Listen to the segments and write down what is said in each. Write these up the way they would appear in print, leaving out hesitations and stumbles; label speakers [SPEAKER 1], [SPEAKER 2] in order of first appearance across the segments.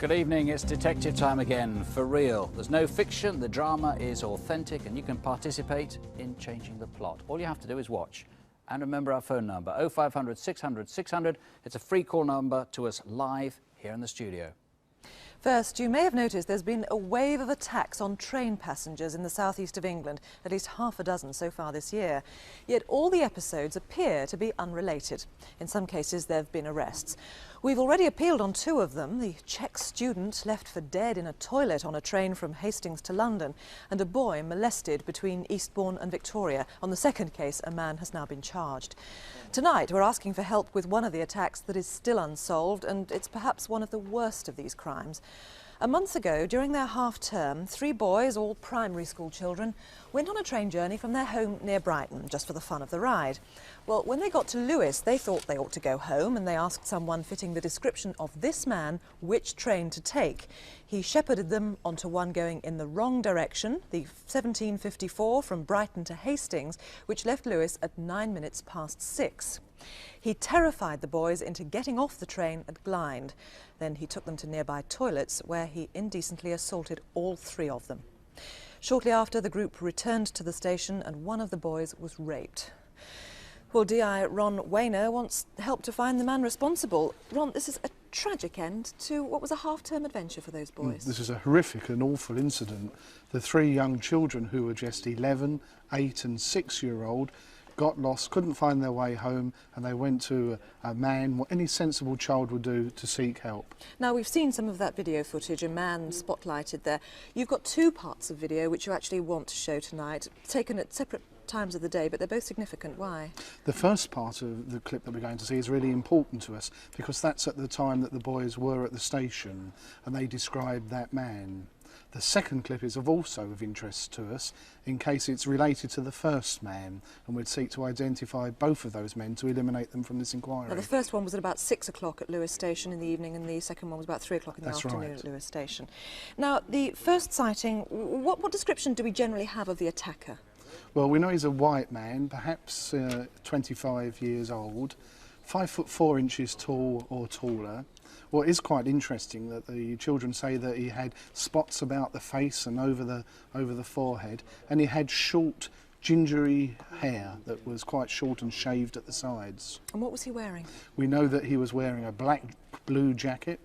[SPEAKER 1] Good evening, it's detective time again, for real. There's no fiction, the drama is authentic and you can participate in changing the plot. All you have to do is watch. And remember our phone number, 0500 600 600. It's a free call number to us live here in the studio.
[SPEAKER 2] First, you may have noticed there's been a wave of attacks on train passengers in the southeast of England, at least half a dozen so far this year. Yet all the episodes appear to be unrelated. In some cases, there have been arrests. We've already appealed on two of them, the Czech student left for dead in a toilet on a train from Hastings to London, and a boy molested between Eastbourne and Victoria. On the second case, a man has now been charged. Tonight, we're asking for help with one of the attacks that is still unsolved, and it's perhaps one of the worst of these crimes. A month ago, during their half-term, three boys, all primary school children, went on a train journey from their home near Brighton, just for the fun of the ride. Well, when they got to Lewes, they thought they ought to go home, and they asked someone fitting the description of this man which train to take. He shepherded them onto one going in the wrong direction, the 1754 from Brighton to Hastings, which left Lewes at 6:09. He terrified the boys into getting off the train at Glynde. Then he took them to nearby toilets where he indecently assaulted all three of them. Shortly after, the group returned to the station and one of the boys was raped. Well, DI Ron Wayner wants help to find the man responsible. Ron, this is a tragic end to what was a half-term adventure for those boys.
[SPEAKER 3] This is a horrific and awful incident. The three young children, who were just 11, 8 and 6-year-old, got lost, couldn't find their way home, and they went to a man, what any sensible child would do, to seek help.
[SPEAKER 2] Now, we've seen some of that video footage, a man spotlighted there. You've got two parts of video which you actually want to show tonight, taken at separate times of the day, but they're both significant. Why?
[SPEAKER 3] The first part of the clip that we're going to see is really important to us because that's at the time that the boys were at the station and they described that man. The second clip is also of interest to us in case it's related to the first man, and we'd seek to identify both of those men to eliminate them from this inquiry.
[SPEAKER 2] Now, the first one was at about 6 o'clock at Lewes Station in the evening, and the second one was about 3 o'clock in the afternoon at Lewes Station. Now, the first sighting, what description do we generally have of the attacker?
[SPEAKER 3] Well, we know he's a white man, perhaps 25 years old, 5'4" tall or taller. What is quite interesting that the children say that he had spots about the face and over the forehead, and he had short, gingery hair that was quite short and shaved at the sides.
[SPEAKER 2] And what was he wearing?
[SPEAKER 3] We know that he was wearing a blue jacket,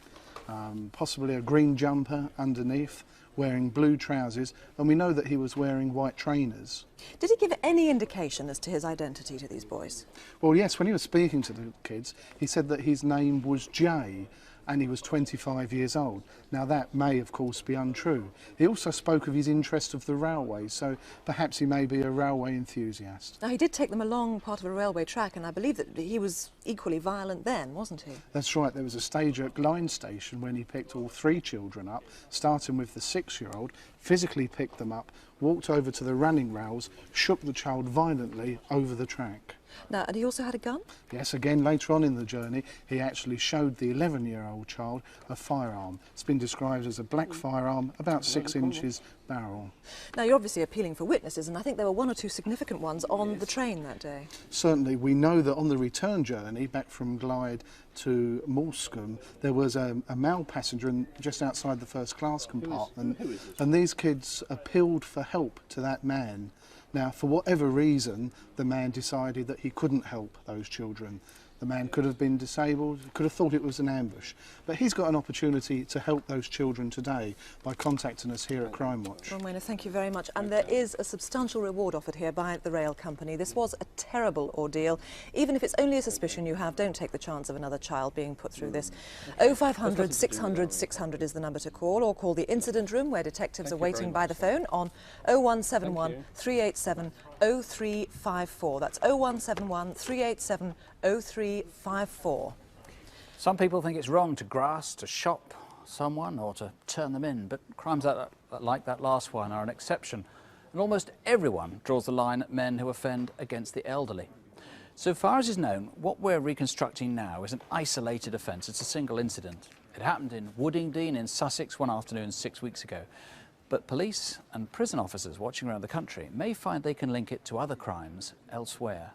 [SPEAKER 3] possibly a green jumper underneath, wearing blue trousers, and we know that he was wearing white trainers.
[SPEAKER 2] Did he give any indication as to his identity to these boys?
[SPEAKER 3] Well, yes, when he was speaking to the kids, he said that his name was Jay, and he was 25 years old. Now that may of course be untrue. He also spoke of his interest of the railway, so perhaps he may be a railway enthusiast.
[SPEAKER 2] Now, he did take them along part of a railway track, and I believe that he was equally violent then, wasn't he?
[SPEAKER 3] That's right, there was a stage at Glynde Station when he picked all three children up, starting with the 6-year-old, physically picked them up, walked over to the running rails, shook the child violently over the track.
[SPEAKER 2] Now, and he also had a gun?
[SPEAKER 3] Yes, again, later on in the journey, he actually showed the 11-year-old child a firearm. It's been described as a black firearm, about 6 inches barrel.
[SPEAKER 2] Now, you're obviously appealing for witnesses, and I think there were one or two significant ones on the train that day.
[SPEAKER 3] Certainly, we know that on the return journey back from Glyde to Morscombe, there was a male passenger just outside the first class compartment, and these kids appealed for help to that man. Now, for whatever reason, the man decided that he couldn't help those children. The man could have been disabled, could have thought it was an ambush. But he's got an opportunity to help those children today by contacting us here at Crimewatch.
[SPEAKER 2] Ron Wayner, thank you very much. And there is a substantial reward offered here by the rail company. This was a terrible ordeal. Even if it's only a suspicion you have, don't take the chance of another child being put through this. 0500 600 600 is the number to call, or call the incident room where detectives are waiting by the phone on 0171 387 0354. That's 0171 387 0354.
[SPEAKER 1] Some people think it's wrong to grass, to shop someone or to turn them in, but crimes like that last one are an exception. And almost everyone draws the line at men who offend against the elderly. So far as is known, what we're reconstructing now is an isolated offence. It's a single incident. It happened in Woodingdean in Sussex one afternoon 6 weeks ago. But police and prison officers watching around the country may find they can link it to other crimes elsewhere.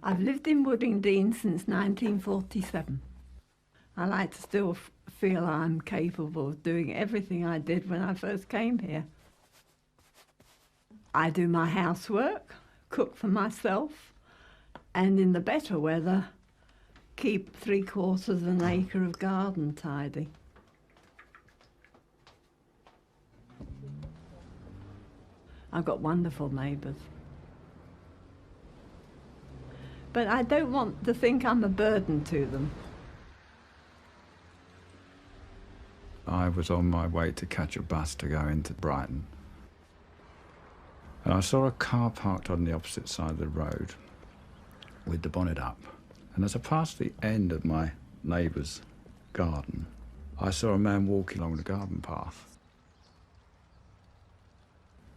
[SPEAKER 4] I've lived in Woodingdean since 1947. I like to still feel I'm capable of doing everything I did when I first came here. I do my housework, cook for myself, and in the better weather, keep 3/4 of an acre of garden tidy. I've got wonderful neighbours. But I don't want to think I'm a burden to them.
[SPEAKER 5] I was on my way to catch a bus to go into Brighton. And I saw a car parked on the opposite side of the road with the bonnet up. And as I passed the end of my neighbour's garden, I saw a man walking along the garden path.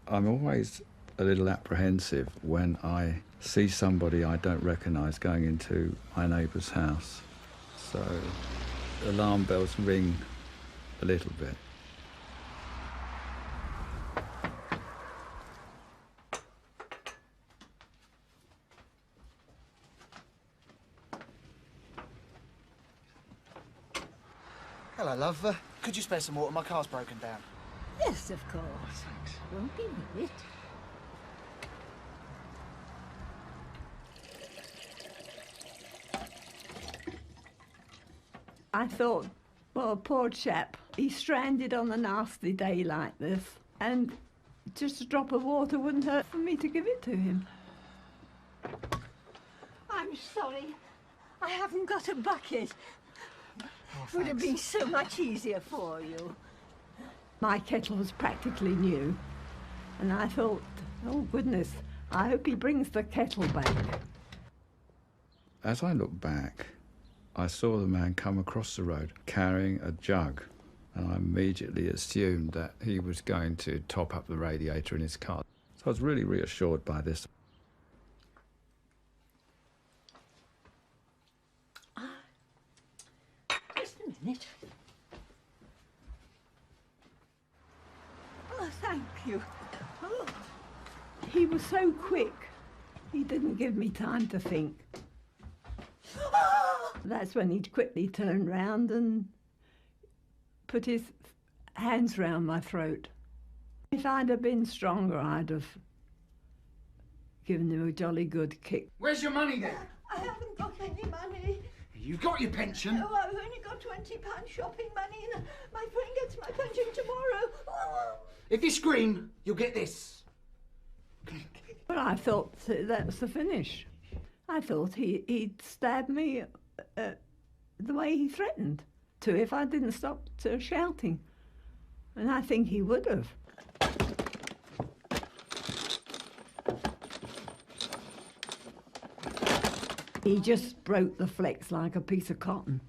[SPEAKER 5] I'm always a little apprehensive when I see somebody I don't recognise going into my neighbour's house. So alarm bells ring a little bit.
[SPEAKER 6] Hello, love. Could you spare some water? My car's broken down.
[SPEAKER 7] Yes, of course.
[SPEAKER 6] Thanks.
[SPEAKER 7] Won't be a minute.
[SPEAKER 4] I thought, well, poor chap, he's stranded on a nasty day like this, and just a drop of water wouldn't hurt for me to give it to him.
[SPEAKER 7] I'm sorry. I haven't got a bucket.
[SPEAKER 6] Oh,
[SPEAKER 7] Would have
[SPEAKER 6] thanks.
[SPEAKER 7] been so much easier for you.
[SPEAKER 4] My kettle was practically new, and I thought, oh goodness, I hope he brings the kettle back.
[SPEAKER 5] As I looked back, I saw the man come across the road carrying a jug, and I immediately assumed that he was going to top up the radiator in his car. So I was really reassured by this.
[SPEAKER 7] Just a minute. Oh, thank you. Oh.
[SPEAKER 4] He was so quick, he didn't give me time to think. That's when he'd quickly turned round and put his hands round my throat. If I'd have been stronger, I'd have given him a jolly good kick.
[SPEAKER 6] Where's your money then?
[SPEAKER 7] I haven't got any money.
[SPEAKER 6] You've got your pension.
[SPEAKER 7] Oh, I've only got £20 shopping money, and my friend gets my pension tomorrow. Oh.
[SPEAKER 6] If you scream, you'll get this.
[SPEAKER 4] But I thought that was the finish. I thought he'd stab me the way he threatened to if I didn't stop shouting. And I think he would have. He just broke the flex like a piece of cotton.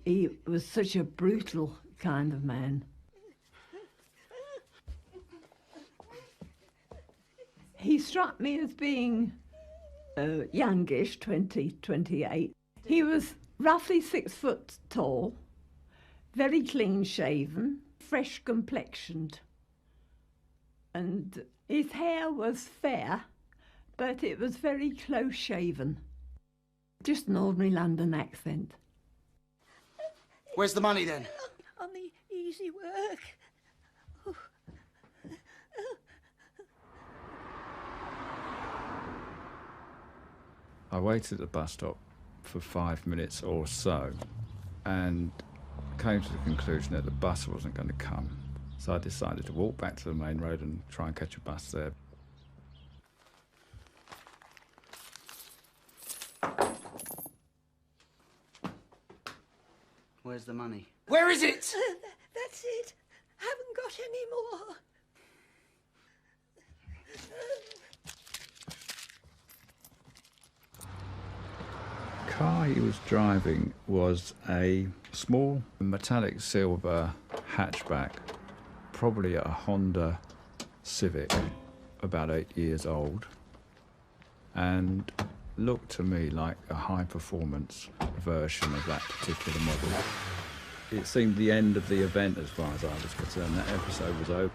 [SPEAKER 4] He was such a brutal kind of man. He struck me as being youngish, 20, 28. He was roughly 6 foot tall, very clean shaven, fresh complexioned. And his hair was fair, but it was very close shaven. Just an ordinary London accent.
[SPEAKER 6] Where's the money then?
[SPEAKER 7] On the easy work. Oh.
[SPEAKER 5] I waited at the bus stop for 5 minutes or so and came to the conclusion that the bus wasn't going to come. So I decided to walk back to the main road and try and catch a bus there.
[SPEAKER 6] Where's the money? Where is it?
[SPEAKER 7] That's it. Haven't got any more.
[SPEAKER 5] The car he was driving was a small metallic silver hatchback, probably a Honda Civic, about 8 years old, and looked to me like a high-performance version of that particular model. It seemed the end of the event as far as I was concerned. That episode was over.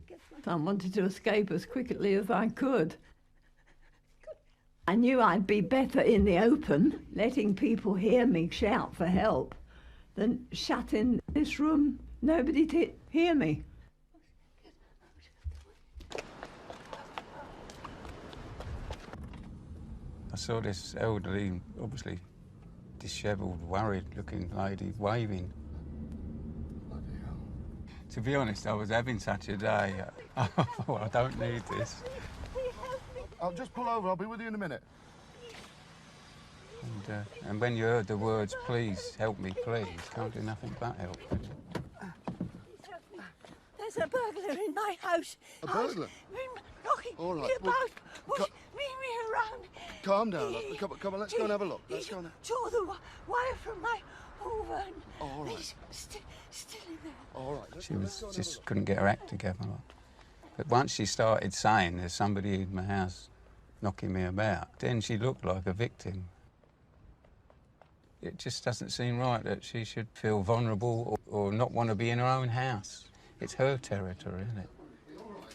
[SPEAKER 7] Get my
[SPEAKER 4] I wanted to escape as quickly as I could. I knew I'd be better in the open, letting people hear me shout for help, than shut in this room, nobody to hear me.
[SPEAKER 8] I saw this elderly, obviously dishevelled, worried-looking lady waving. To be honest, I was having such a day. Oh, I don't need this.
[SPEAKER 9] I'll just pull over. I'll be with you in a minute.
[SPEAKER 8] And when you heard the words, please, help me, please, can't do nothing but help.
[SPEAKER 7] There's a burglar in my house.
[SPEAKER 9] A burglar?
[SPEAKER 7] Knocking
[SPEAKER 9] All right.
[SPEAKER 7] me about, pushing me around.
[SPEAKER 9] Calm down. Come on, let's go and have a look. Let's go and
[SPEAKER 7] tore the wire from my oven.
[SPEAKER 9] All right.
[SPEAKER 7] He's still in there.
[SPEAKER 9] All right.
[SPEAKER 8] She just couldn't get her act together. But once she started saying there's somebody in my house knocking me about, then she looked like a victim. It just doesn't seem right that she should feel vulnerable or not want to be in her own house. It's her territory, isn't it?
[SPEAKER 9] You're all right.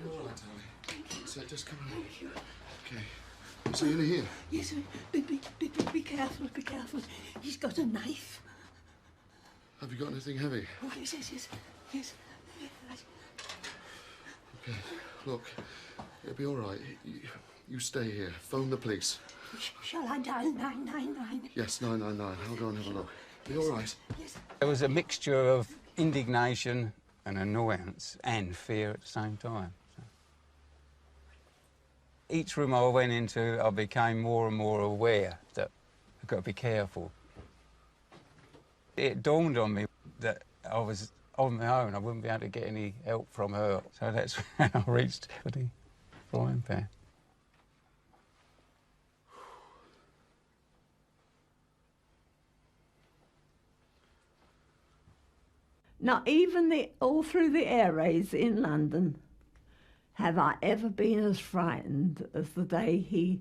[SPEAKER 9] You're all right, darling. So just come on. Okay. So you're in here?
[SPEAKER 7] Yes, be careful, be careful. He's got a knife.
[SPEAKER 9] Have you got anything heavy?
[SPEAKER 7] Oh, yes.
[SPEAKER 9] Okay, look, it'll be all right. You stay here. Phone the police.
[SPEAKER 7] Shall I dial 999?
[SPEAKER 9] Yes, 999. I'll go and have a look. Be all right.
[SPEAKER 7] Yes.
[SPEAKER 8] There was a mixture of indignation and annoyance and fear at the same time. Each room I went into, I became more and more aware that I've got to be careful. It dawned on me that I was on my own. I wouldn't be able to get any help from her. So that's when I reached for the frying pan.
[SPEAKER 4] Not even all through the air raids in London have I ever been as frightened as the day he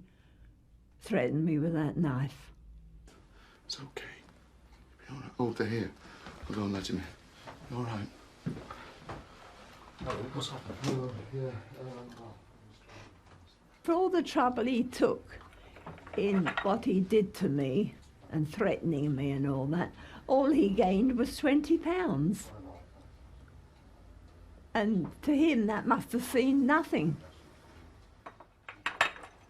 [SPEAKER 4] threatened me with that knife.
[SPEAKER 9] It's okay. You'll be all right. Oh, they're here. I'll go and let him in. You all right? Oh, what's happened?
[SPEAKER 4] For all the trouble he took in what he did to me and threatening me and all that, all he gained was £20. And to him, that must have seemed nothing.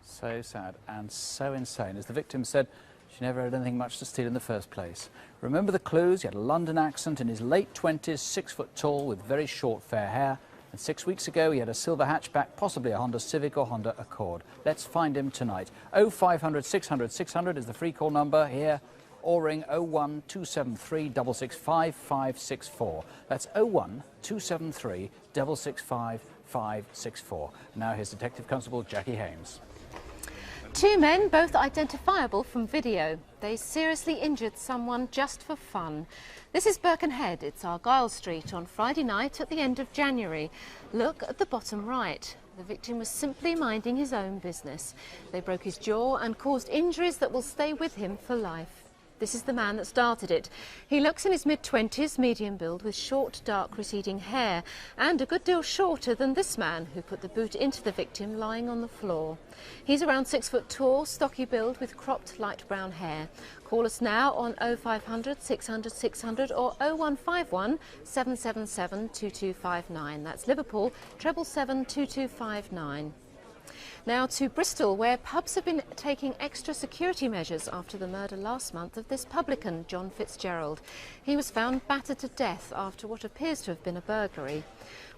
[SPEAKER 1] So sad and so insane. As the victim said, she never had anything much to steal in the first place. Remember the clues? He had a London accent, in his late 20s, 6 foot tall, with very short fair hair. And 6 weeks ago, he had a silver hatchback, possibly a Honda Civic or Honda Accord. Let's find him tonight. 0500 600 600 is the free call number here, or ring 01273 665 564. That's 01273 665 564. Now here's Detective Constable Jackie Hames.
[SPEAKER 10] Two men, both identifiable from video. They seriously injured someone just for fun. This is Birkenhead. It's Argyle Street on Friday night at the end of January. Look at the bottom right. The victim was simply minding his own business. They broke his jaw and caused injuries that will stay with him for life. This is the man that started it. He looks in his mid-20s, medium build, with short, dark, receding hair, and a good deal shorter than this man who put the boot into the victim lying on the floor. He's around 6 foot tall, stocky build, with cropped light brown hair. Call us now on 0500 600 600 or 0151 777 2259. That's Liverpool, 777 2259. Now to Bristol, where pubs have been taking extra security measures after the murder last month of this publican, John Fitzgerald. He was found battered to death after what appears to have been a burglary.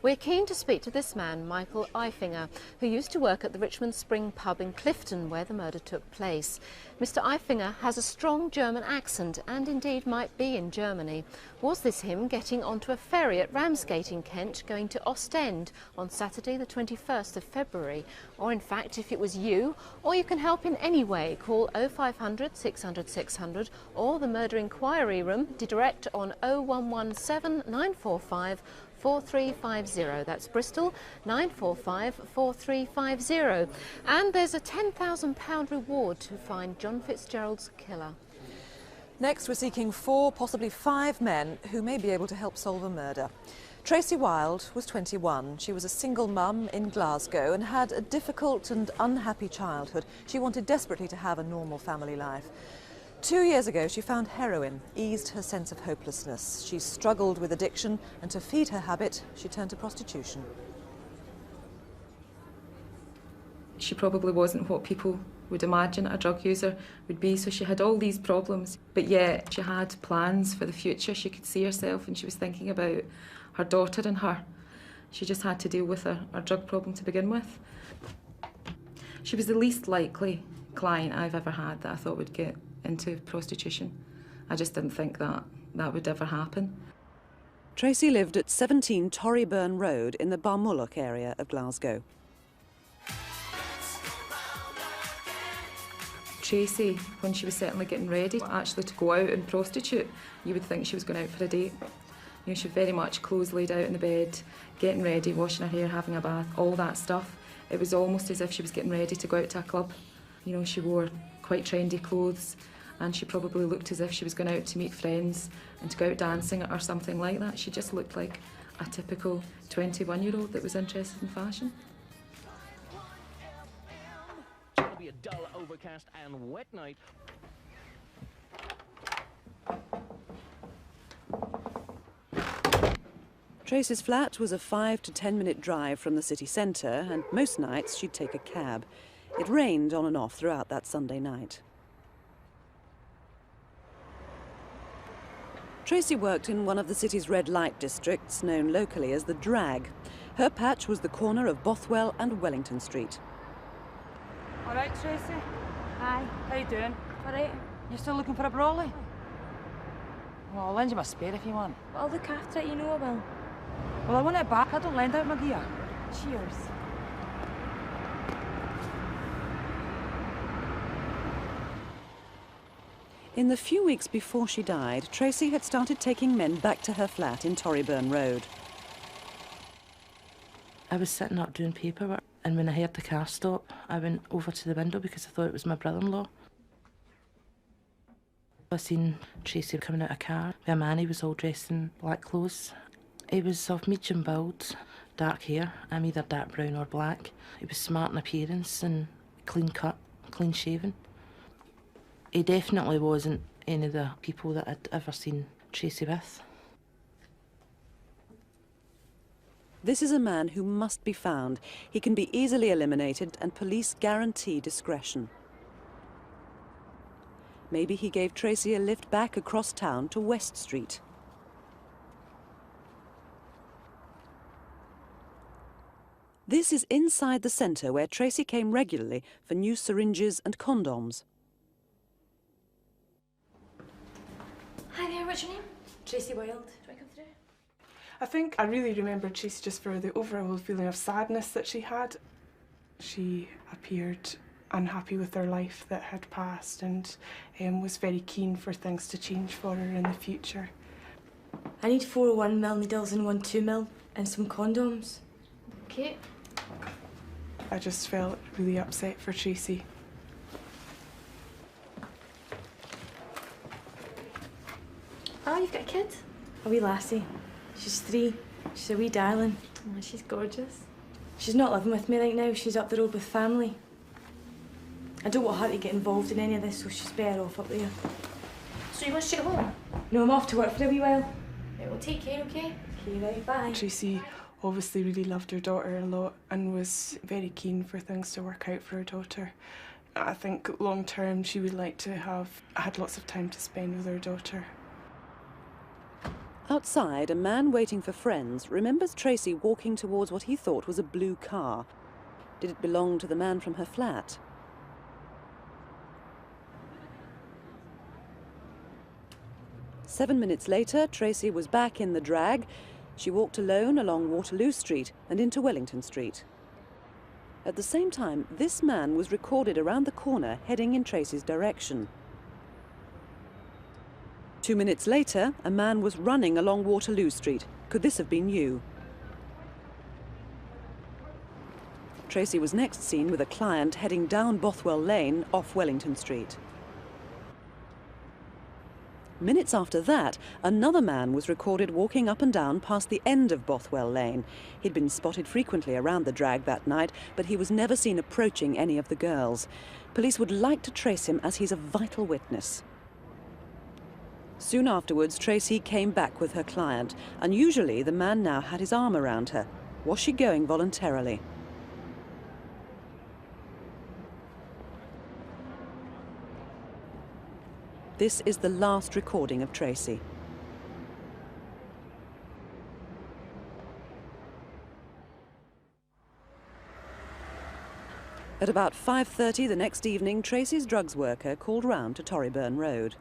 [SPEAKER 10] We're keen to speak to this man, Michael Eifinger, who used to work at the Richmond Spring pub in Clifton, where the murder took place. Mr. Eifinger has a strong German accent and indeed might be in Germany. Was this him getting onto a ferry at Ramsgate in Kent, going to Ostend on Saturday the 21st of February? Or in fact, if it was you, or you can help in any way, call 0500 600 600 or the Murder Inquiry Room, direct on 0117 945 4350. That's Bristol, 945 4350. And there's a £10,000 reward to find John Fitzgerald's killer.
[SPEAKER 2] Next, we're seeking 4, possibly 5 men who may be able to help solve a murder. Tracy Wilde was 21. She was a single mum in Glasgow and had a difficult and unhappy childhood. She wanted desperately to have a normal family life. 2 years ago, she found heroin eased her sense of hopelessness. She struggled with addiction, and to feed her habit, she turned to prostitution.
[SPEAKER 11] She probably wasn't what people would imagine a drug user would be, so she had all these problems, but yet she had plans for the future. She could see herself, and she was thinking about her daughter and her. She just had to deal with her drug problem to begin with. She was the least likely client I've ever had that I thought would get into prostitution. I just didn't think that would ever happen.
[SPEAKER 2] Tracy lived at 17 Torryburn Road in the Barmulloch area of Glasgow.
[SPEAKER 11] Tracy, when she was certainly getting ready actually to go out and prostitute, you would think she was going out for a date. You know, she had very much clothes laid out in the bed, getting ready, washing her hair, having a bath, all that stuff. It was almost as if she was getting ready to go out to a club. You know, she wore quite trendy clothes, and she probably looked as if she was going out to meet friends and to go out dancing or something like that. She just looked like a typical 21-year-old that was interested in fashion.
[SPEAKER 12] It's going to be a dull, overcast and wet night.
[SPEAKER 2] Tracy's flat was a 5 to 10 minute drive from the city centre, and most nights she'd take a cab. It rained on and off throughout that Sunday night. Tracy worked in one of the city's red light districts, known locally as the Drag. Her patch was the corner of Bothwell and Wellington Street.
[SPEAKER 13] All right, Tracy. Hi. How you doing? All right. You still looking for a brolly? Well, I'll lend you my spare if you want.
[SPEAKER 14] I'll look after it, you know I will.
[SPEAKER 13] Well, I want it back. I don't lend out my gear.
[SPEAKER 14] Cheers.
[SPEAKER 2] In the few weeks before she died, Tracy had started taking men back to her flat in Torryburn Road.
[SPEAKER 15] I was sitting up doing paperwork, and when I heard the car stop, I went over to the window because I thought it was my brother-in-law. I seen Tracy coming out of a car with a man. He was all dressed in black clothes. He was of medium build, dark hair. I'm either dark brown or black. He was smart in appearance and clean cut, clean shaven. He definitely wasn't any of the people that I'd ever seen Tracy with.
[SPEAKER 2] This is a man who must be found. He can be easily eliminated, and police guarantee discretion. Maybe he gave Tracy a lift back across town to West Street. This is inside the centre where Tracy came regularly for new syringes and condoms.
[SPEAKER 14] Hi there, what's your name? Tracy Wilde. Do I come through?
[SPEAKER 16] I think I really remember Tracy just for the overall feeling of sadness that she had. She appeared unhappy with her life that had passed and was very keen for things to change for her in the future.
[SPEAKER 14] I need 401mm needles and 12mm and some condoms. Okay.
[SPEAKER 16] I just felt really upset for Tracy.
[SPEAKER 14] Oh, you've got a kid? A wee lassie. She's 3. She's a wee darling. Oh, she's gorgeous. She's not living with me right now. She's up the road with family. I don't want her to get involved in any of this, so she's better off up there. So you want straight home?
[SPEAKER 16] No, I'm off to work for a wee while.
[SPEAKER 14] Right, well, take care, okay?
[SPEAKER 16] Okay, right, bye. Tracy obviously really loved her daughter a lot and was very keen for things to work out for her daughter. I think long term she would like to have had lots of time to spend with her daughter.
[SPEAKER 2] Outside, a man waiting for friends remembers Tracy walking towards what he thought was a blue car. Did it belong to the man from her flat? Seven minutes later, Tracy was back in the Drag. She walked alone along Waterloo Street and into Wellington Street. At the same time, this man was recorded around the corner heading in Tracy's direction. 2 minutes later, a man was running along Waterloo Street. Could this have been you? Tracy was next seen with a client heading down Bothwell Lane off Wellington Street.
[SPEAKER 17] Minutes after that, another man was recorded walking up and down past the end of Bothwell Lane. He'd been spotted frequently around the drag that night, but he was never seen approaching any of the girls. Police would like to trace him as he's a vital witness. Soon afterwards, Tracy came back with her client. Unusually, the man now had his arm around her. Was she going voluntarily? This is the last recording of Tracy. At about 5:30 the next evening, Tracy's drugs worker called round to Torryburn Road.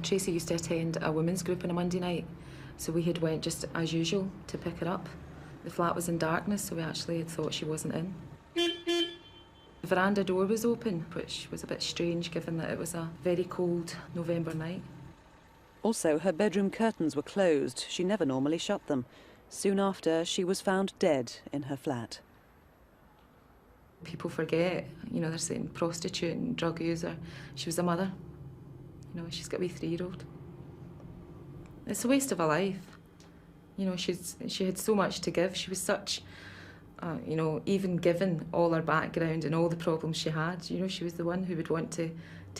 [SPEAKER 11] Tracy used to attend a women's group on a Monday night, so we had went just as usual to pick her up. The flat was in darkness, so we actually had thought she wasn't in. The veranda door was open, which was a bit strange given that it was a very cold November night.
[SPEAKER 17] Also, her bedroom curtains were closed. She never normally shut them. Soon after, she was found dead in her flat.
[SPEAKER 11] People forget, you know, they're saying prostitute and drug user. She was a mother. You know, she's got a wee 3-year-old. It's a waste of a life. You know, she had so much to give. She was such, you know, even given all her background and all the problems she had, you know, she was the one who would want to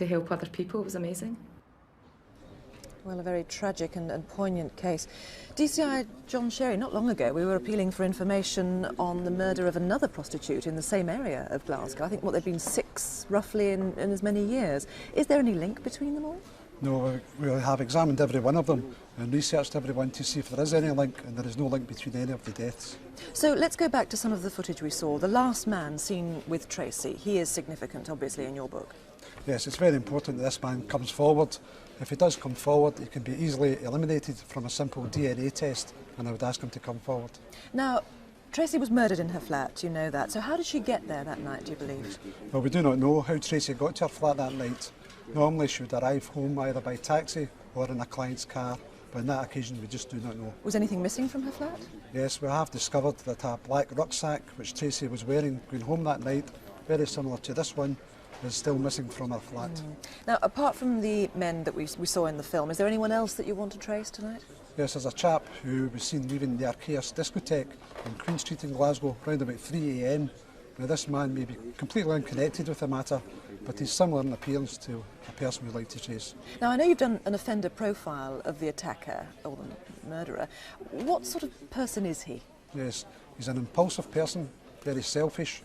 [SPEAKER 11] help other people. It was amazing.
[SPEAKER 2] Well, a very tragic and poignant case. DCI John Sherry, not long ago, we were appealing for information on the murder of another prostitute in the same area of Glasgow. I think, what, they've been 6, roughly, in as many years. Is there any link between them all?
[SPEAKER 18] No, we have examined every one of them and researched every one to see if there is any link, and there is no link between any of the deaths.
[SPEAKER 2] So let's go back to some of the footage we saw. The last man seen with Tracy, he is significant, obviously, in your book.
[SPEAKER 18] Yes, it's very important that this man comes forward. If he does come forward, he can be easily eliminated from a simple DNA test, and I would ask him to come forward.
[SPEAKER 2] Now, Tracy was murdered in her flat, you know that. So how did she get there that night, do you believe?
[SPEAKER 18] Well, we do not know how Tracy got to her flat that night. Normally she would arrive home either by taxi or in a client's car, but on that occasion we just do not know.
[SPEAKER 2] Was anything missing from her flat?
[SPEAKER 18] Yes, we have discovered that a black rucksack which Tracy was wearing going home that night, very similar to this one, is still missing from her flat.
[SPEAKER 2] Now, apart from the men that we saw in the film, is there anyone else that you want to trace tonight?
[SPEAKER 18] Yes, there's a chap who was seen leaving the Archaeus discotheque on Queen Street in Glasgow around about 3 a.m. Now, this man may be completely unconnected with the matter, but he's similar in appearance to a person we'd like to trace.
[SPEAKER 2] Now, I know you've done an offender profile of the attacker, or the murderer. What sort of person is he?
[SPEAKER 18] Yes, he's an impulsive person, very selfish,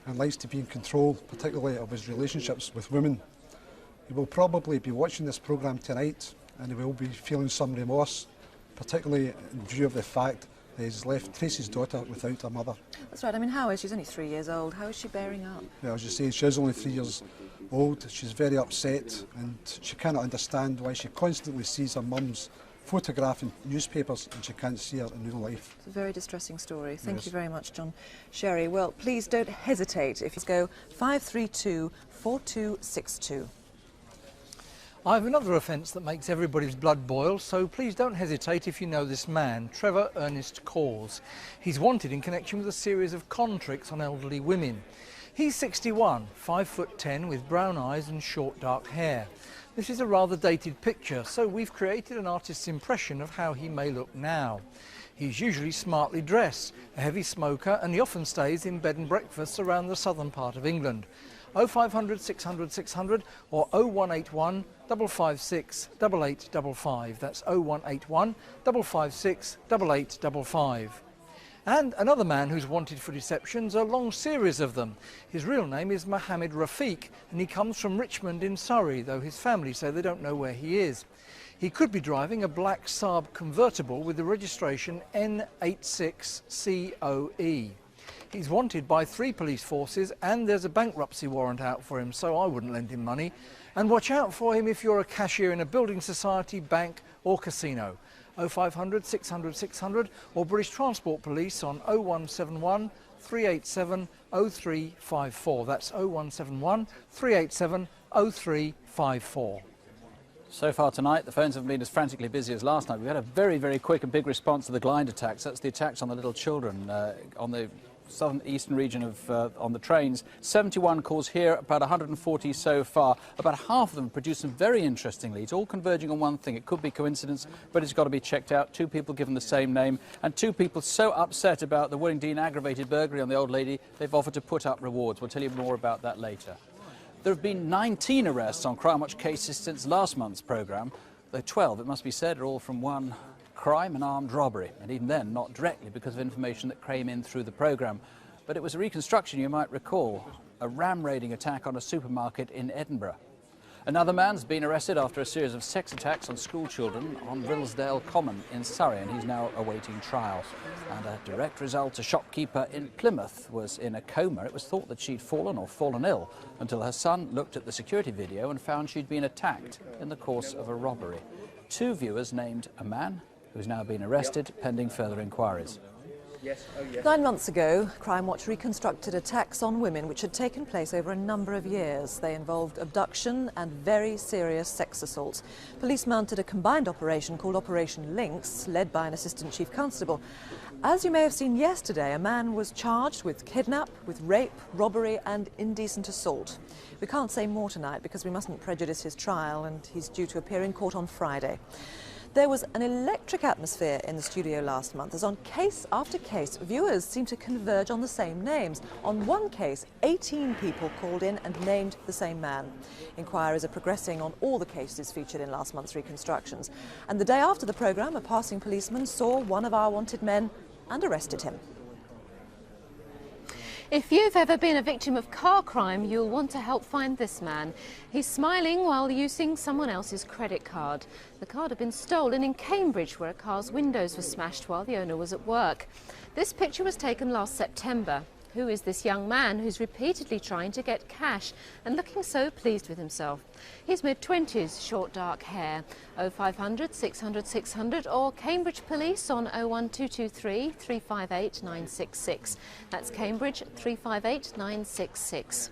[SPEAKER 18] and likes to be in control, particularly of his relationships with women. He will probably be watching this programme tonight, and he will be feeling some remorse, particularly in view of the fact that he's left Tracy's daughter without a mother.
[SPEAKER 2] That's right. I mean, how is she? She's only 3 years old. How is she bearing up?
[SPEAKER 18] Yeah, as you say, she is only 3 years old. She's very upset, and she cannot understand why she constantly sees her mum's photograph in newspapers and she can't see her in real life.
[SPEAKER 2] It's a very distressing story. Thank you very much, John Sherry. Well, please don't hesitate if you go 532 4262.
[SPEAKER 19] I have another offence that makes everybody's blood boil, so please don't hesitate if you know this man, Trevor Ernest Cause. He's wanted in connection with a series of con tricks on elderly women. He's 61, 5'10", with brown eyes and short dark hair. This is a rather dated picture, so we've created an artist's impression of how he may look now. He's usually smartly dressed, a heavy smoker, and he often stays in bed and breakfasts around the southern part of England. 0500 600 600 or 0181 556 8855. That's 0181 556 8855. And another man who's wanted for deceptions, a long series of them. His real name is Mohammed Rafiq, and he comes from Richmond in Surrey, though his family say they don't know where he is. He could be driving a black Saab convertible with the registration N86COE. He's wanted by 3 police forces, and there's a bankruptcy warrant out for him, so I wouldn't lend him money. And watch out for him if you're a cashier in a building society, bank or casino. 0500 600 600 or British Transport Police on 0171 387 0354. That's 0171 387 0354.
[SPEAKER 1] So far tonight, the phones haven't been as frantically busy as last night. We've had a very, very quick and big response to the Glide attacks. That's the attacks on the little children on the southern eastern region of on the trains. 71 calls here, about 140 so far. About half of them produce some very interesting leads, all converging on one thing. It could be coincidence, but it's got to be checked out. 2 people given the same name, and 2 people so upset about the Willingdean aggravated burglary on the old lady, they've offered to put up rewards. We'll tell you more about that later. There have been 19 arrests on Crimewatch cases since last month's programme. Though 12, it must be said, are all from one crime, an armed robbery, and even then not directly because of information that came in through the programme. But it was a reconstruction, you might recall, a ram-raiding attack on a supermarket in Edinburgh. Another man's been arrested after a series of sex attacks on school children on Rillsdale Common in Surrey, and he's now awaiting trial. And a direct result, a shopkeeper in Plymouth was in a coma. It was thought that she'd fallen or fallen ill until her son looked at the security video and found she'd been attacked in the course of a robbery. 2 viewers named a man who's now been arrested pending further inquiries.
[SPEAKER 2] 9 months ago, Crimewatch reconstructed attacks on women which had taken place over a number of years. They involved abduction and very serious sex assaults. Police mounted a combined operation called Operation Lynx, led by an assistant chief constable. As you may have seen yesterday, a man was charged with kidnap, with rape, robbery and indecent assault. We can't say more tonight because we mustn't prejudice his trial, and he's due to appear in court on Friday. There was an electric atmosphere in the studio last month as on case after case, viewers seemed to converge on the same names. On one case, 18 people called in and named the same man. Inquiries are progressing on all the cases featured in last month's reconstructions. And the day after the programme, a passing policeman saw one of our wanted men and arrested him.
[SPEAKER 10] If you've ever been a victim of car crime, you'll want to help find this man. He's smiling while using someone else's credit card. The card had been stolen in Cambridge, where a car's windows were smashed while the owner was at work. This picture was taken last September. Who is this young man who's repeatedly trying to get cash and looking so pleased with himself? He's mid-20s, short dark hair. 0500 600 600 or Cambridge Police on 01223 358 966. That's Cambridge 358 966.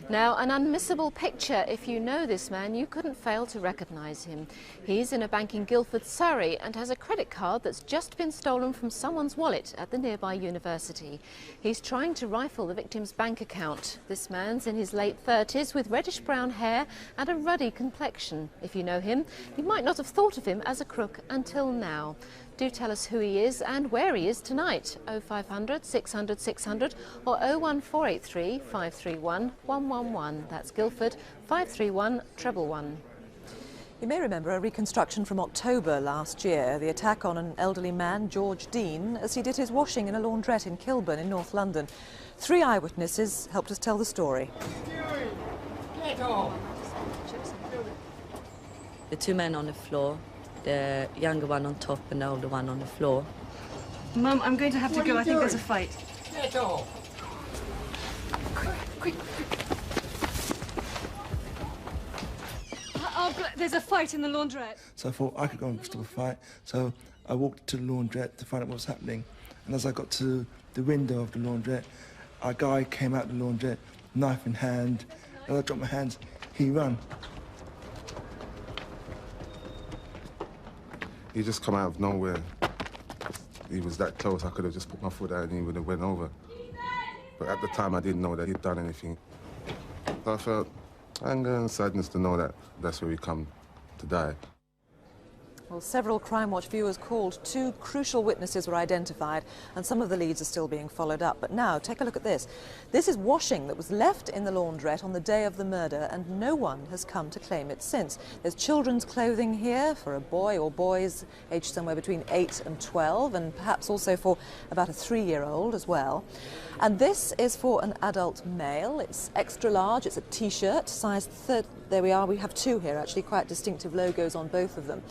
[SPEAKER 10] Now, an unmissable picture. If you know this man, you couldn't fail to recognise him. He's in a bank in Guildford, Surrey, and has a credit card that's just been stolen from someone's wallet at the nearby university. He's trying to rifle the victim's bank account. This man's in his late 30s with reddish-brown hair and a ruddy complexion. If you know him, you might not have thought of him as a crook until now. Do tell us who he is and where he is tonight. 0500 600 600 or 01483 531 111. That's Guildford 531 111.
[SPEAKER 2] You may remember a reconstruction from October last year, the attack on an elderly man, George Dean, as he did his washing in a laundrette in Kilburn in North London. 3 eyewitnesses helped us tell the story.
[SPEAKER 20] The 2 men on the floor, the younger one on top and the older one on the floor.
[SPEAKER 14] Mum, I'm going to have to go. I think there's a fight.
[SPEAKER 12] Get off!
[SPEAKER 14] Quick. There's a fight in the laundrette.
[SPEAKER 21] So I thought I could go and stop a fight. So I walked to the laundrette to find out what was happening. And as I got to the window of the laundrette, a guy came out of the laundrette, knife in hand. As I dropped my hands, he ran.
[SPEAKER 9] He just come out of nowhere. He was that close, I could have just put my foot out and he would have went over. But at the time, I didn't know that he'd done anything. I felt anger and sadness to know that that's where we come to die.
[SPEAKER 2] Well, several Crimewatch viewers called. 2 crucial witnesses were identified, and some of the leads are still being followed up. But now, take a look at this. This is washing that was left in the laundrette on the day of the murder, and no one has come to claim it since. There's children's clothing here for a boy or boys aged somewhere between 8 and 12, and perhaps also for about a 3-year-old as well. And this is for an adult male. It's extra large. It's a T-shirt, size 30. There we are. We have 2 here, actually, quite distinctive logos on both of them.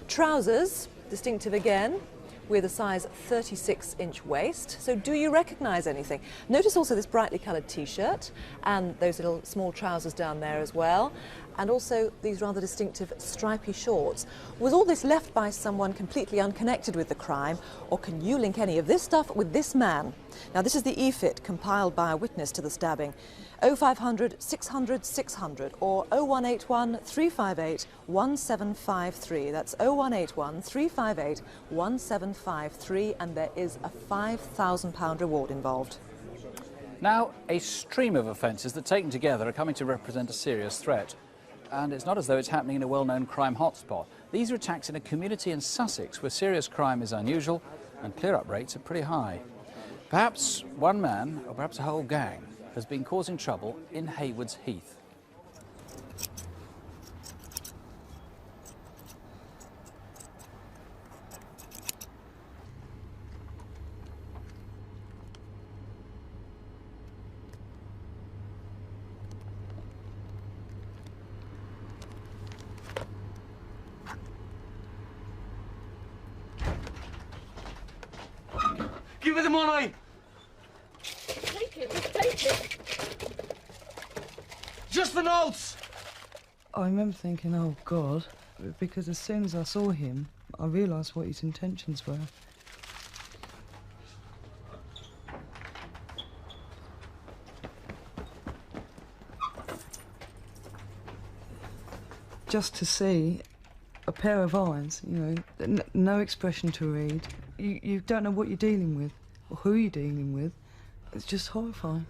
[SPEAKER 2] Trousers, distinctive again, with a size 36-inch waist. So do you recognise anything? Notice also this brightly coloured T-shirt and those little small trousers down there as well. and also these rather distinctive stripy shorts. Was all this left by someone completely unconnected with the crime, or can you link any of this stuff with this man? Now, this is the e-fit compiled by a witness to the stabbing. 0500 600 600 or 0181 358 1753. That's 0181 358 1753, and there is a £5,000 reward involved.
[SPEAKER 1] Now, a stream of offences that, taken together, are coming to represent a serious threat. And it's not as though it's happening in a well-known crime hotspot. These are attacks in a community in Sussex where serious crime is unusual and clear-up rates are pretty high. Perhaps one man, or perhaps a whole gang, has been causing trouble in Haywards Heath.
[SPEAKER 6] Give me the money!
[SPEAKER 7] Take it, just take it.
[SPEAKER 6] Just the notes!
[SPEAKER 3] I remember thinking, oh God, because as soon as I saw him, I realised what his intentions were. Just to see a pair of eyes, you know, no expression to read. You don't know what you're dealing with or who you're dealing with. It's just horrifying.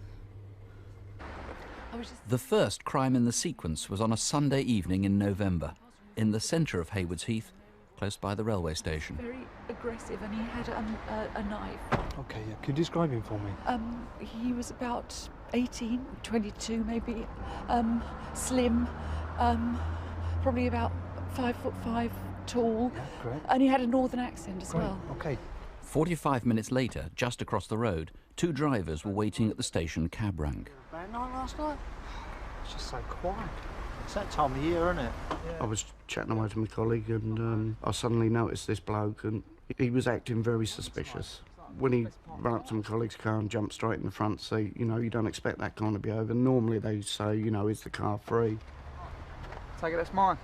[SPEAKER 22] The first crime in the sequence was on a Sunday evening in November, in the centre of Haywards Heath, close by the railway station.
[SPEAKER 23] Very aggressive, and he had a knife.
[SPEAKER 24] Okay, yeah. Could you describe him for me?
[SPEAKER 23] He was about 18, 22 maybe, slim, probably about 5'5" tall,
[SPEAKER 22] great.
[SPEAKER 23] and he had a northern accent as well.
[SPEAKER 24] Okay.
[SPEAKER 22] 45 minutes later, just across the road, two drivers were waiting at the station cab rank.
[SPEAKER 24] Bad night last night? It's just so quiet. It's that time of year, isn't it?
[SPEAKER 25] I was chatting away to my colleague and I suddenly noticed this bloke and he was acting very suspicious. When he ran up to my colleague's car and jumped straight in the front seat, you know, you don't expect that kind of behaviour. Normally they say, you know, is the car free?
[SPEAKER 26] Take it, that's mine.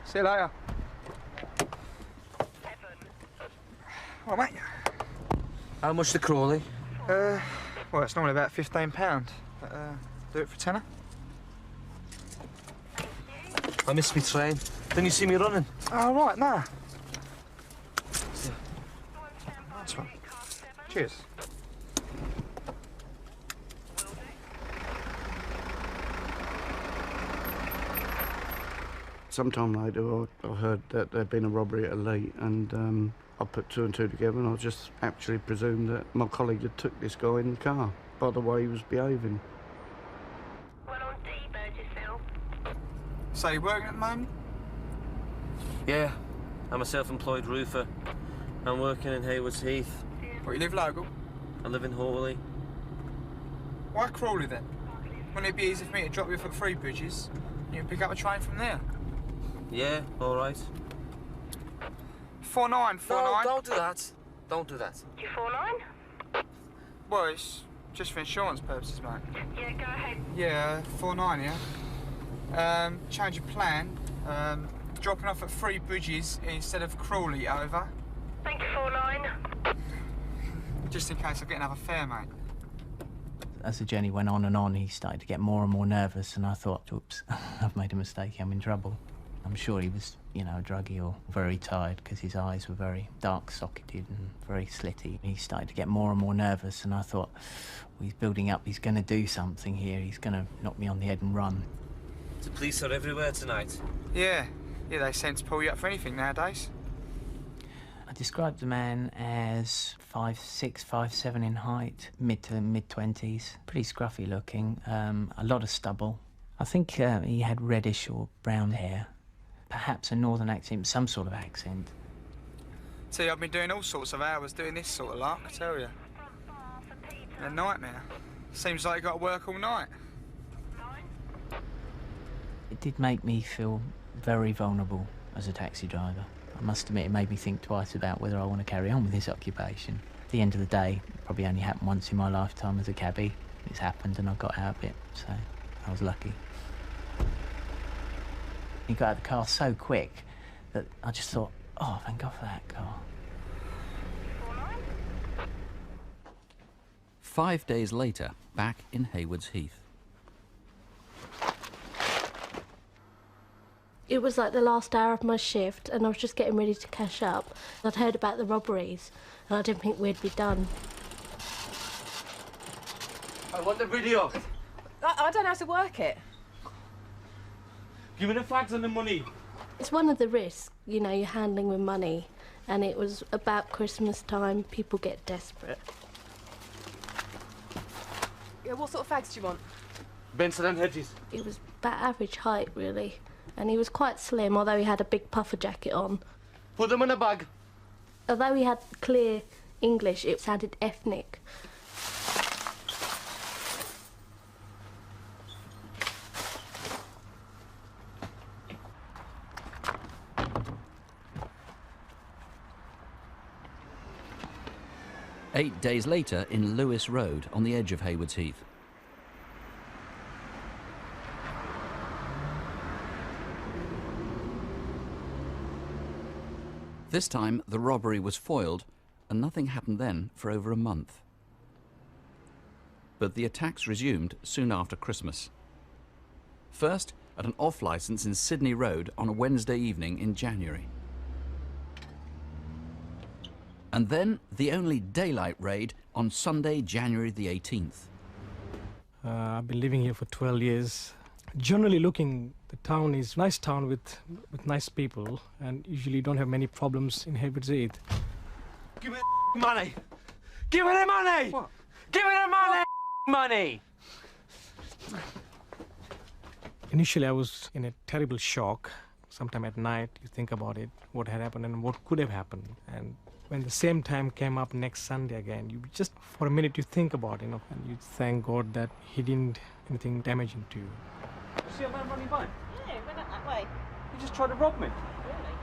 [SPEAKER 26] See you later. Well, mate.
[SPEAKER 6] How much the Crawley?
[SPEAKER 26] Well, it's normally about £15. But, do it for tenner.
[SPEAKER 6] I missed my train. Didn't you see me running?
[SPEAKER 26] Oh, right, nah. That's one. Cheers.
[SPEAKER 25] Sometime later I heard that there'd been a robbery at Elite and I put two and two together and I just actually presumed that my colleague had took this guy in the car by the way he was behaving.
[SPEAKER 26] So you working at the moment?
[SPEAKER 6] Yeah, I'm a self-employed roofer. I'm working in Haywards Heath.
[SPEAKER 26] But you live local?
[SPEAKER 6] I live in Hawley.
[SPEAKER 26] Why Crawley then? Wouldn't it be easy for me to drop you off at Three Bridges? You can pick up a train from there.
[SPEAKER 6] Yeah, all right.
[SPEAKER 26] 49.
[SPEAKER 6] No, don't do that. Don't do that.
[SPEAKER 7] Do you 49?
[SPEAKER 26] Well, it's just for insurance purposes, mate.
[SPEAKER 7] Yeah, go ahead.
[SPEAKER 26] Yeah, 49, yeah. Change of plan. Dropping off at Three Bridges instead of Crawley, over.
[SPEAKER 7] Thank you, 49.
[SPEAKER 26] Just in case I get another fare, mate.
[SPEAKER 27] As the journey went on, he started to get more and more nervous, and I thought, oops, I've made a mistake, I'm in trouble. I'm sure he was, you know, druggy or very tired because his eyes were very dark-socketed and very slitty. He started to get more and more nervous, and I thought, well, he's building up, he's going to do something here, he's going to knock me on the head and run.
[SPEAKER 6] The police are everywhere tonight.
[SPEAKER 26] Yeah, they seem to pull you up for anything nowadays.
[SPEAKER 27] I described the man as 5'6", 5'7" in height, mid to mid-20s, pretty scruffy looking, a lot of stubble. I think he had reddish or brown hair, perhaps a northern accent, some sort of accent.
[SPEAKER 26] See, I've been doing all sorts of hours doing this sort of lark, I tell you. A nightmare. Seems like you got to work all night.
[SPEAKER 27] It did make me feel very vulnerable as a taxi driver. I must admit, it made me think twice about whether I want to carry on with this occupation. At the end of the day, it probably only happened once in my lifetime as a cabbie. It's happened and I got out of it, so I was lucky. He got out of the car so quick that I just thought, oh, thank God for that car.
[SPEAKER 22] 5 days later, back in Haywards Heath.
[SPEAKER 4] It was like the last hour of my shift and I was just getting ready to cash up. I'd heard about the robberies and I didn't think we'd be done.
[SPEAKER 6] I want the video.
[SPEAKER 2] I don't know how to work it.
[SPEAKER 6] Give me the flags and the money.
[SPEAKER 4] It's one of the risks, you know, you're handling with money, and it was about Christmas time, people get desperate.
[SPEAKER 2] Yeah, what sort of fags do you want?
[SPEAKER 6] Benson and Hedges.
[SPEAKER 4] It was about average height, really, and he was quite slim, although he had a big puffer jacket on.
[SPEAKER 6] Put them in a bag.
[SPEAKER 4] Although he had clear English, it sounded ethnic.
[SPEAKER 22] Eight days later, in Lewis Road, on the edge of Haywards Heath. This time, the robbery was foiled, and nothing happened then for over a month. But the attacks resumed soon after Christmas. First, at an off-licence in Sydney Road on a Wednesday evening in January. And then the only daylight raid on Sunday, January the 18th.
[SPEAKER 5] I've been living here for 12 years. Generally looking, the town is a nice town with nice people, and usually don't have many problems in Haywards Heath.
[SPEAKER 6] Give me the money! Give me the money! What? Give me the money! Money!
[SPEAKER 5] Initially, I was in a terrible shock. Sometime at night, you think about it, what had happened and what could have happened. And when the same time came up next Sunday again, you just, for a minute, you think about it, and you thank God that he didn't anything damaging to you.
[SPEAKER 6] You see a man running by?
[SPEAKER 2] Yeah, he went up that way.
[SPEAKER 6] He just tried to rob me.
[SPEAKER 2] Really?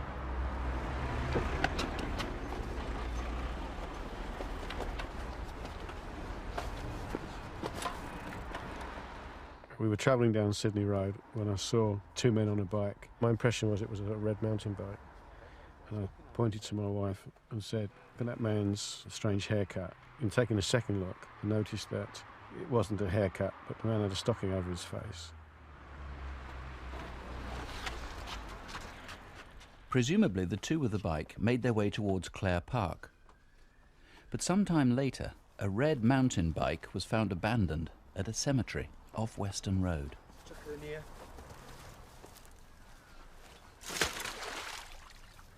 [SPEAKER 8] We were travelling down Sydney Road when I saw two men on a bike. My impression was it was a red mountain bike. And I pointed to my wife and said, "Look at that man's strange haircut." In taking a second look, I noticed that it wasn't a haircut, but the man had a stocking over his face.
[SPEAKER 22] Presumably, the two with the bike made their way towards Clare Park. But sometime later, a red mountain bike was found abandoned at a cemetery off Western Road.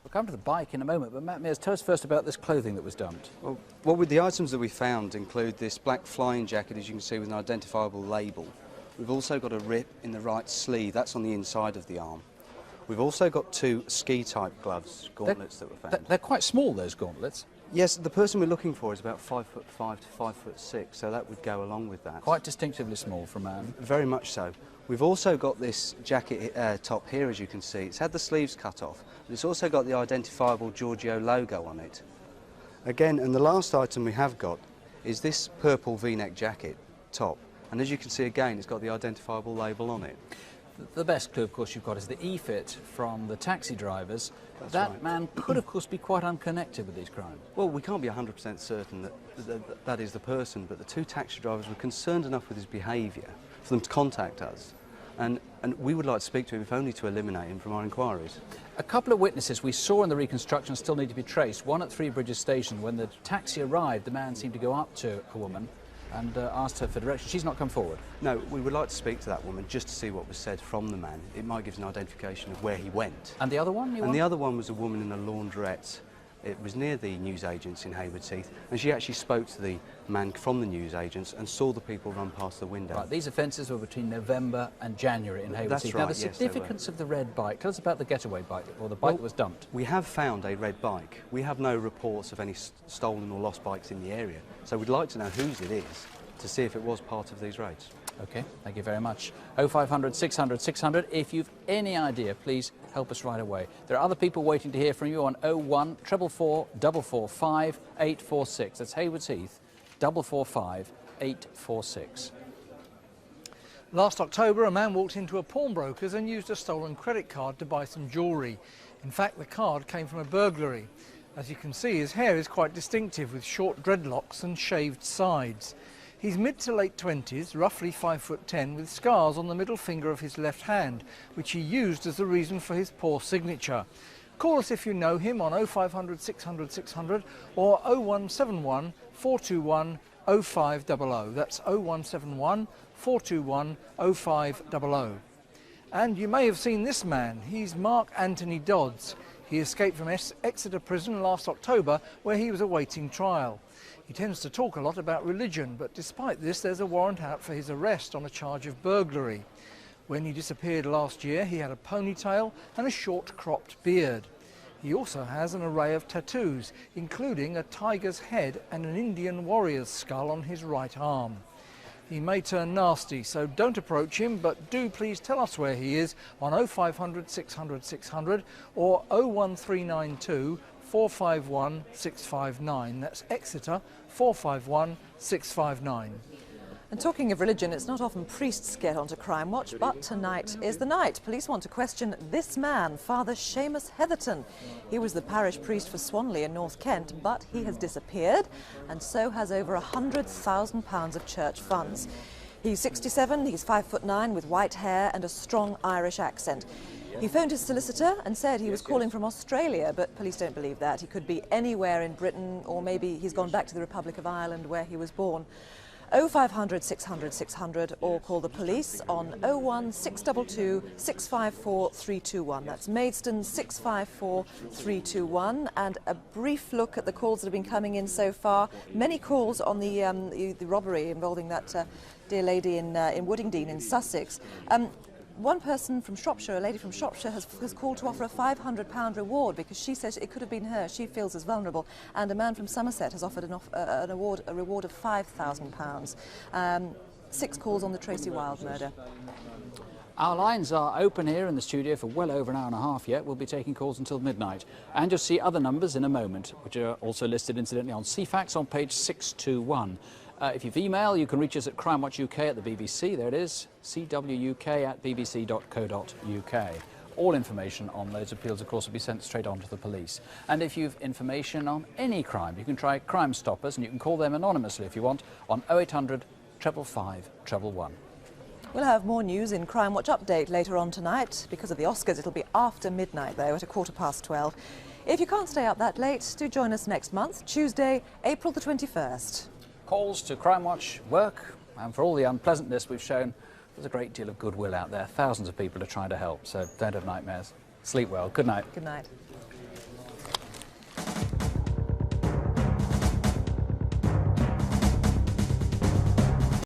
[SPEAKER 1] We'll come to the bike in a moment, but Matt Mears, tell us first about this clothing that was dumped.
[SPEAKER 13] Well, with the items that we found include this black flying jacket, as you can see, with an identifiable label. We've also got a rip in the right sleeve, that's on the inside of the arm. We've also got two ski-type gloves, gauntlets that were found.
[SPEAKER 1] They're quite small, those gauntlets.
[SPEAKER 13] Yes, the person we're looking for is about 5'5" to 5'6", so that would go along with that.
[SPEAKER 1] Quite distinctively small for a man.
[SPEAKER 13] Very much so. We've also got this jacket top here, as you can see. It's had the sleeves cut off, but it's also got the identifiable Giorgio logo on it. Again, and the last item we have got is this purple V-neck jacket top, and as you can see again, it's got the identifiable label on it.
[SPEAKER 1] The best clue, of course, you've got is the E-fit from the taxi drivers.
[SPEAKER 13] That's
[SPEAKER 1] that
[SPEAKER 13] right.
[SPEAKER 1] man could, of course, be quite unconnected with these crimes.
[SPEAKER 13] Well, we can't be 100% certain that is the person, but the two taxi drivers were concerned enough with his behaviour for them to contact us. And we would like to speak to him, if only to eliminate him from our inquiries.
[SPEAKER 1] A couple of witnesses we saw in the reconstruction still need to be traced. One at Three Bridges Station. When the taxi arrived, the man seemed to go up to a woman and asked her for directions. She's not come forward.
[SPEAKER 13] No, we would like to speak to that woman just to see what was said from the man. It might give us an identification of where he went.
[SPEAKER 1] And the other one?
[SPEAKER 13] The other one was a woman in a laundrette. It was near the newsagents in Haywards Heath, and she actually spoke to the man from the newsagents and saw the people run past the window.
[SPEAKER 1] Right, these offences were between November and January in Haywards Heath.
[SPEAKER 13] That's right,
[SPEAKER 1] Now, the significance of the red bike, tell us about the getaway bike, or the bike that was dumped.
[SPEAKER 13] We have found a red bike. We have no reports of any stolen or lost bikes in the area, so we'd like to know whose it is to see if it was part of these raids.
[SPEAKER 1] OK, thank you very much. 0500 600 600. If you've any idea, please help us right away. There are other people waiting to hear from you on 01 444 445 846. That's Haywards Heath, 445 846.
[SPEAKER 10] Last October, a man walked into a pawnbroker's and used a stolen credit card to buy some jewellery. In fact, the card came from a burglary. As you can see, his hair is quite distinctive, with short dreadlocks and shaved sides. He's mid to late 20s, roughly 5'10", with scars on the middle finger of his left hand, which he used as the reason for his poor signature. Call us if you know him on 0500 600 600 or 0171 421 0500. That's 0171 421 0500. And you may have seen this man. He's Mark Anthony Dodds. He escaped from Exeter Prison last October, where he was awaiting trial. He tends to talk a lot about religion, but despite this, there's a warrant out for his arrest on a charge of burglary. When he disappeared last year, he had a ponytail and a short cropped beard. He also has an array of tattoos, including a tiger's head and an Indian warrior's skull on his right arm. He may turn nasty, so don't approach him, but do please tell us where he is on 0500 600 600 or 01392 451 659. That's Exeter 451 659.
[SPEAKER 2] And talking of religion, it's not often priests get onto Crimewatch, but tonight is the night. Police want to question this man, Father Seamus Heatherton. He was the parish priest for Swanley in North Kent, but he has disappeared, and so has over £100,000 of church funds. He's 67, he's 5'9", with white hair and a strong Irish accent. He phoned his solicitor and said he was calling from Australia, but police don't believe that. He could be anywhere in Britain, or maybe he's gone back to the Republic of Ireland where he was born. 0500 600 600 or call the police on 01622 654 321. That's Maidstone 654 321. And a brief look at the calls that have been coming in so far. Many calls on the robbery involving that dear lady in Woodingdean in Sussex. One person from Shropshire, a lady from Shropshire, has called to offer a £500 reward because she says it could have been her. She feels as vulnerable. And a man from Somerset has offered a reward of £5,000. 6 calls on the Tracy Wilde murder.
[SPEAKER 1] Our lines are open here in the studio for well over an hour and a half yet. We'll be taking calls until midnight. And you'll see other numbers in a moment, which are also listed incidentally on CFAX on page 621. If you've email, you can reach us at Crimewatch UK at the BBC. There it is, cwuk@bbc.co.uk. All information on those appeals, of course, will be sent straight on to the police. And if you've information on any crime, you can try Crime Stoppers, and you can call them anonymously if you want on 0800 555 111.
[SPEAKER 2] We'll have more news in Crimewatch Update later on tonight. Because of the Oscars, it'll be after midnight, though, at 12:15. If you can't stay up that late, do join us next month, Tuesday, April the 21st.
[SPEAKER 1] Calls to Crimewatch work, and for all the unpleasantness we've shown, there's a great deal of goodwill out there. Thousands of people are trying to help, so don't have nightmares. Sleep well. Good night.
[SPEAKER 2] Good night.